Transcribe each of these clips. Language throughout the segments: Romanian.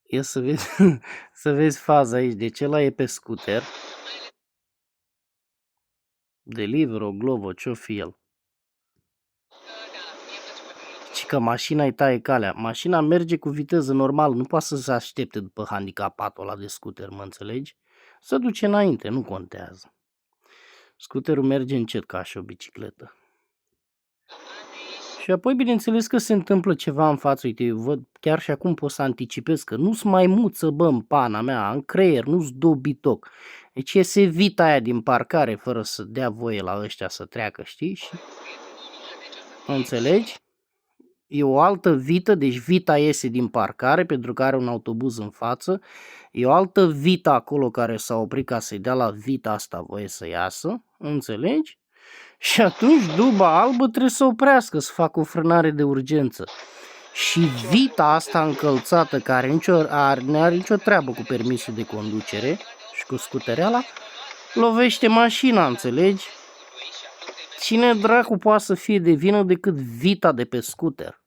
Ia să vezi, să vezi faza aici. Deci ăla e pe scooter. Deliveroo, Glovo, ce-o fi el. Și că mașina îi taie calea. Mașina merge cu viteză normală, nu poate să se aștepte după handicapatul ăla de scooter, mă înțelegi? Se duce înainte, nu contează. Scooterul merge încet ca și o bicicletă. Și apoi, bineînțeles că se întâmplă ceva în față. Uite, eu văd, chiar și acum pot să anticipez că nu-s maimuță, bă, în pana mea, în creier, nu-s dobitoc. Deci iese vita aia din parcare fără să dea voie la ăștia să treacă, știi? Și... înțelegi? E o altă vită, deci vita iese din parcare pentru că are un autobuz în față. E o altă vită acolo care s-a oprit ca să-i dea la vita asta voie să iasă, înțelegi? Și atunci duba albă trebuie să oprească, să facă o frânare de urgență. Și vita asta încălțată, care nu are nicio treabă cu permisul de conducere și cu scutereala, lovește mașina, înțelegi? Cine dracu poate să fie de vină decât vita de pe scuter?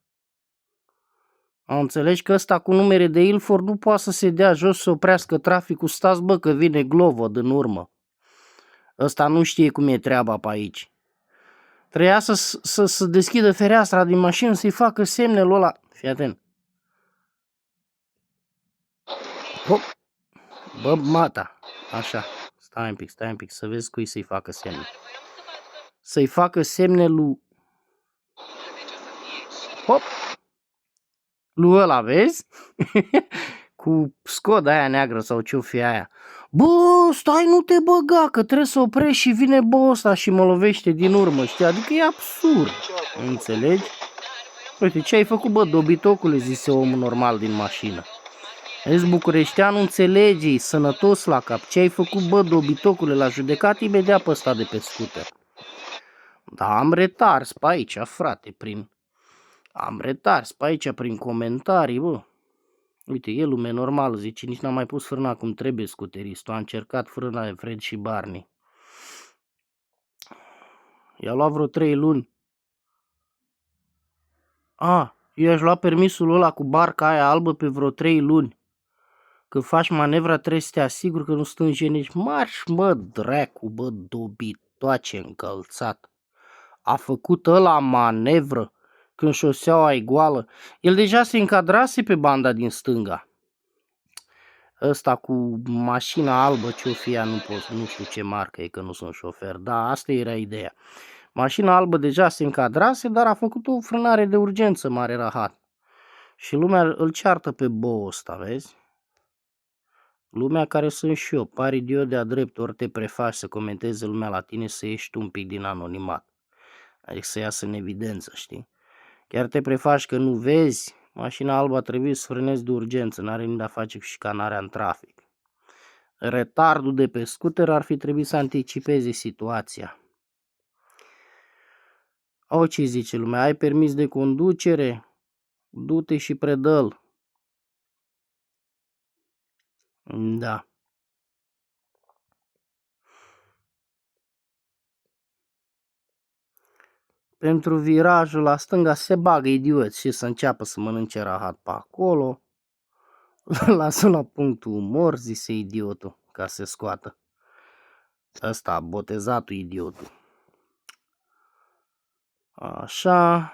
Înțelegi că ăsta cu numere de Ilford nu poate să se dea jos să oprească traficul. Stați bă că vine Glovo din urmă. Ăsta nu știe cum e treaba pe aici. Trebuia să deschidă fereastra din mașină, să-i facă semnele ăla. Fii atent. Hop. Bă, mata. Așa. Stai un pic, să vezi cui să-i facă semne. Să-i facă semne lui... Hop. Lui ăla, vezi? Cu Skoda aia neagră sau ce-o fi aia. Bă, stai, nu te băga, că trebuie să oprești și vine bă ăsta și mă lovește din urmă, știi? Adică e absurd, înțelegi? Uite, ce ai făcut, bă, dobitocule, zise omul normal din mașină. Vezi, bucureșteanul înțelege, e sănătos la cap. Ce ai făcut, bă, dobitocule, l-a judecat imediat pe ăsta de pe scooter. Da, am retars pe aici, frate, am retars pe aici prin comentarii, bă. Uite, e lume normală, zice, nici n-am mai pus frâna cum trebuie scuteristul. A încercat frâna de Fred și Barney. I-a luat vreo 3 luni. Eu aș lua permisul ăla cu barca aia albă pe vreo 3 luni. Când faci manevra trebuie să te asiguri că nu stânjenești. Marș, mă, dracu, bă, dobitoace încălțat. A făcut ăla manevră când șoseaua e goală. El deja se încadrase pe banda din stânga. Ăsta cu mașina albă, ce-o fi ea, nu știu ce marcă e, că nu sunt șofer. Da, asta era ideea. Mașina albă deja se încadrase, dar a făcut o frânare de urgență, mare rahat. Și lumea îl ceartă pe boul ăsta, vezi? Lumea care sunt și eu, pari idiot de-a drept, ori te prefaci să comenteze lumea la tine, să ieși tu un pic din anonimat. Adică să iasă în evidență, știi? Chiar te prefaci că nu vezi, mașina albă a trebuit să frânezi de urgență, n-are nimic de a face cu șicanarea în trafic. Retardul de pe scooter ar fi trebuit să anticipeze situația. Ce zice lumea, ai permis de conducere? Du-te și predă-l. Da. Pentru virajul la stânga se bagă idiot și să înceapă să mănânce rahat pe acolo. Lasă la punctul umor, zise idiotul, ca să se scoată. Ăsta, botezatul idiotul. Așa.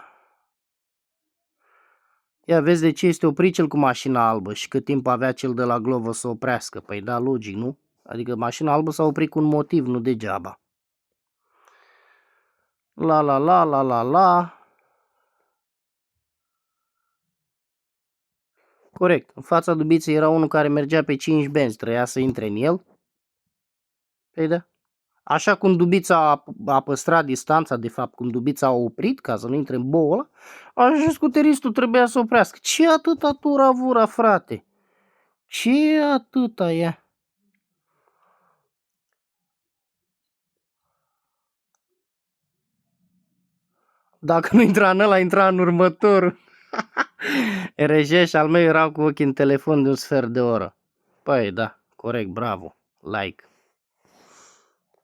Ia vezi de ce este oprit cel cu mașina albă și cât timp avea cel de la Glovo să oprească. Păi da, logic, nu? Adică mașina albă s-a oprit cu un motiv, nu degeaba. La. Corect. În fața dubiței era unul care mergea pe 5 benzi, trebuia să intre în el. Păi da. Așa cum Dubița a păstrat distanța, de fapt, cum Dubița a oprit ca să nu intre în boul ăla, așa și scuteristul trebuia să oprească. Ce atâta turavura, frate? Ce atâta e? Dacă nu intra în ăla, intra în următorul. Rejeș al meu erau cu ochii în telefon de un sfert de oră. Păi da, corect, bravo, like.